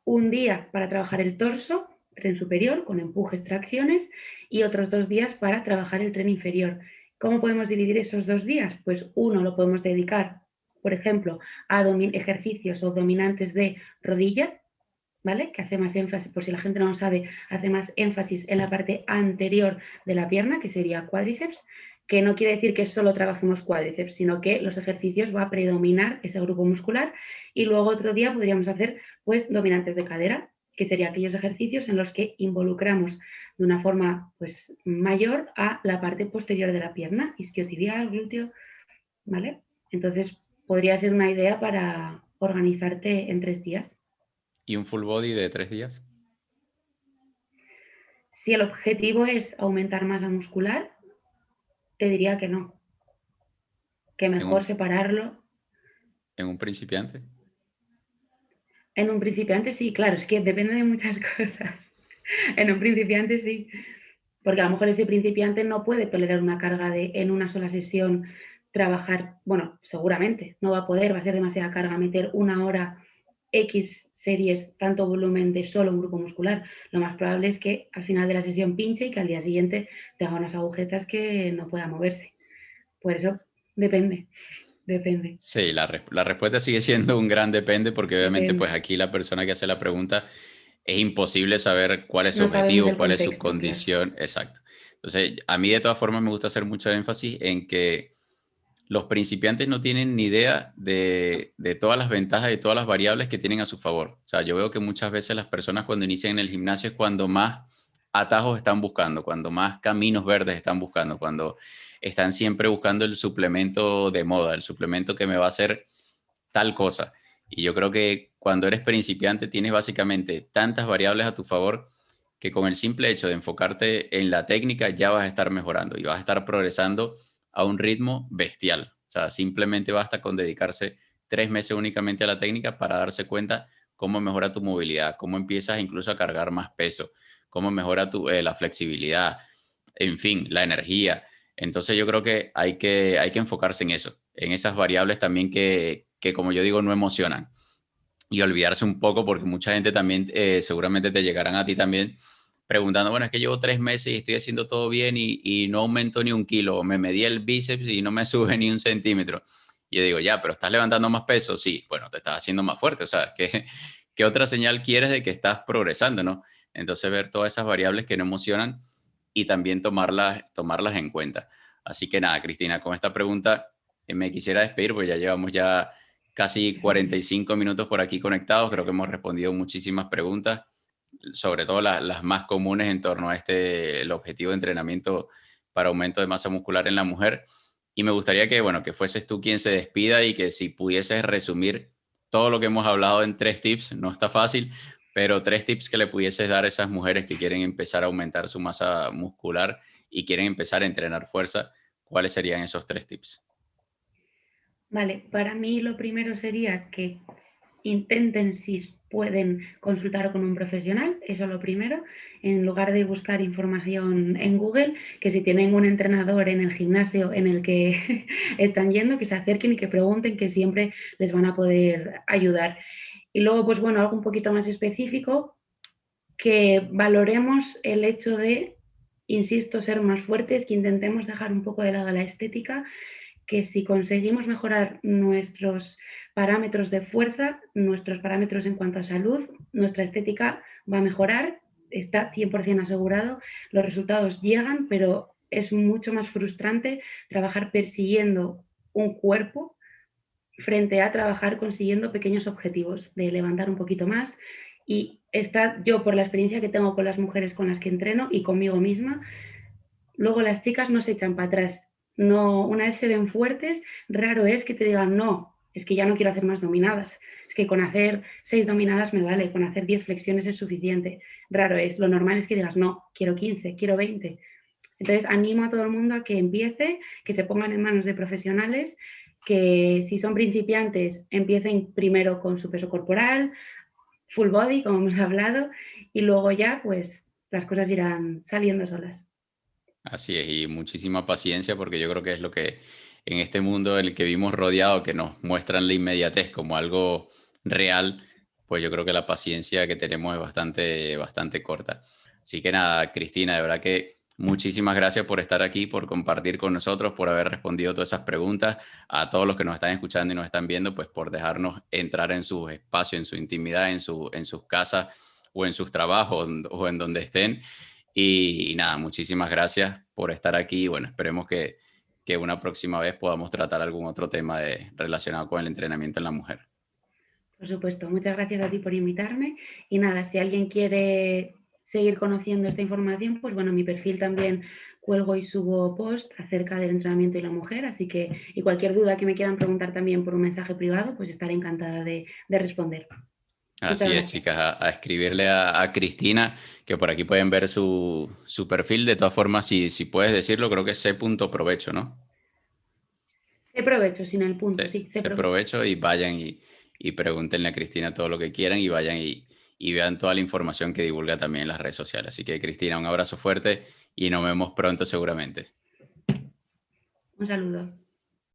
Un día para trabajar el torso, tren superior, con empujes, tracciones, y otros 2 días para trabajar el tren inferior. ¿Cómo podemos dividir esos 2 días? Pues uno lo podemos dedicar, por ejemplo, a ejercicios o dominantes de rodilla, ¿vale? Que hace más énfasis, por si la gente no lo sabe, hace más énfasis en la parte anterior de la pierna, que sería cuádriceps, que no quiere decir que solo trabajemos cuádriceps, sino que los ejercicios va a predominar ese grupo muscular y luego otro día podríamos hacer pues dominantes de cadera, que serían aquellos ejercicios en los que involucramos de una forma pues mayor a la parte posterior de la pierna, isquiotibial, glúteo, ¿vale? Entonces podría ser una idea para organizarte en 3 días. ¿Y un full body de 3 días? Si el objetivo es aumentar masa muscular, te diría que no, que ¿En mejor un, separarlo. en un principiante? En un principiante sí, claro, es que depende de muchas cosas. En un principiante sí, porque a lo mejor ese principiante no puede tolerar una carga de en una sola sesión trabajar, bueno, seguramente no va a poder, va a ser demasiada carga meter una hora X series, tanto volumen de solo un grupo muscular. Lo más probable es que al final de la sesión pinche y que al día siguiente tenga unas agujetas que no pueda moverse. Por eso depende, depende, Sí, la respuesta sigue siendo un gran depende porque obviamente pues depende. aquí la persona que hace la pregunta es imposible saber cuál es su No sabemos objetivo, el cuál es su contexto, claro. condición, exacto. Entonces, a mí de todas formas me gusta hacer mucho énfasis en que los principiantes no tienen ni idea de todas las ventajas y todas las variables que tienen a su favor. O sea, yo veo que muchas veces las personas cuando inician en el gimnasio es cuando más atajos están buscando, cuando más caminos verdes están buscando, cuando están siempre buscando el suplemento de moda, el suplemento que me va a hacer tal cosa. Y yo creo que cuando eres principiante tienes básicamente tantas variables a tu favor que con el simple hecho de enfocarte en la técnica ya vas a estar mejorando y vas a estar progresando a un ritmo bestial. O sea, simplemente basta con dedicarse 3 meses únicamente a la técnica para darse cuenta cómo mejora tu movilidad, cómo empiezas incluso a cargar más peso, cómo mejora la flexibilidad, en fin, la energía. Entonces yo creo que hay que enfocarse en eso, en esas variables también que como yo digo, no emocionan. Y olvidarse un poco, porque mucha gente también seguramente te llegarán a ti también preguntando, bueno, es que llevo 3 meses y estoy haciendo todo bien y no aumento ni un kilo, o me medí el bíceps y no me sube ni un centímetro. Y yo digo, ya, pero ¿estás levantando más peso? Sí, bueno, te estás haciendo más fuerte. O sea, ¿qué otra señal quieres de que estás progresando, no? Entonces, ver todas esas variables que no emocionan y también tomarlas en cuenta. Así que nada, Cristina, con esta pregunta me quisiera despedir, porque ya llevamos ya casi 45 minutos por aquí conectados. Creo que hemos respondido muchísimas preguntas, sobre todo las más comunes en torno a el objetivo de entrenamiento para aumento de masa muscular en la mujer. Y me gustaría que, bueno, que fueses tú quien se despida y que si pudieses resumir todo lo que hemos hablado en 3 tips, no está fácil, pero 3 tips que le pudieses dar a esas mujeres que quieren empezar a aumentar su masa muscular y quieren empezar a entrenar fuerza, ¿cuáles serían esos 3 tips? Vale, para mí lo primero sería que intenten si pueden consultar con un profesional, eso es lo primero, en lugar de buscar información en Google, que si tienen un entrenador en el gimnasio en el que están yendo, que se acerquen y que pregunten, que siempre les van a poder ayudar. Y luego, pues bueno, algo un poquito más específico, que valoremos el hecho de, insisto, ser más fuertes, que intentemos dejar un poco de lado la estética, que si conseguimos mejorar nuestros parámetros de fuerza, nuestros parámetros en cuanto a salud, nuestra estética va a mejorar, está 100% asegurado, los resultados llegan, pero es mucho más frustrante trabajar persiguiendo un cuerpo frente a trabajar consiguiendo pequeños objetivos, de levantar un poquito más. Y está, yo por la experiencia que tengo con las mujeres con las que entreno y conmigo misma, luego las chicas no se echan para atrás. No, una vez se ven fuertes, raro es que te digan, no, es que ya no quiero hacer más dominadas. Es que con hacer 6 dominadas me vale, con hacer 10 flexiones es suficiente. Raro es. Lo normal es que digas, no, quiero 15, quiero 20. Entonces, animo a todo el mundo a que empiece, que se pongan en manos de profesionales, que si son principiantes, empiecen primero con su peso corporal, full body, como hemos hablado, y luego ya, pues, las cosas irán saliendo solas. Así es, y muchísima paciencia porque yo creo que es lo que en este mundo en el que vivimos rodeado, que nos muestran la inmediatez como algo real, pues yo creo que la paciencia que tenemos es bastante, bastante corta. Así que nada, Cristina, de verdad que muchísimas gracias por estar aquí, por compartir con nosotros, por haber respondido todas esas preguntas, a todos los que nos están escuchando y nos están viendo, pues por dejarnos entrar en su espacio, en su intimidad, en sus casas o en sus trabajos o en donde estén. Y nada, muchísimas gracias por estar aquí. Bueno, esperemos que una próxima vez podamos tratar algún otro tema relacionado con el entrenamiento en la mujer. Por supuesto, muchas gracias a ti por invitarme. Y nada, si alguien quiere seguir conociendo esta información, pues bueno, mi perfil también cuelgo y subo post acerca del entrenamiento y la mujer, así que y cualquier duda que me quieran preguntar también por un mensaje privado, pues estaré encantada de responder. Muchas Así es, gracias. chicas, a escribirle a Cristina, que por aquí pueden ver su perfil. De todas formas, si puedes decirlo, creo que es C.provecho, ¿no? Sé provecho, sin el punto, sí, sé Se provecho. provecho y vayan y pregúntenle a Cristina todo lo que quieran y vayan y vean toda la información que divulga también en las redes sociales. Así que, Cristina, un abrazo fuerte y nos vemos pronto seguramente. Un saludo.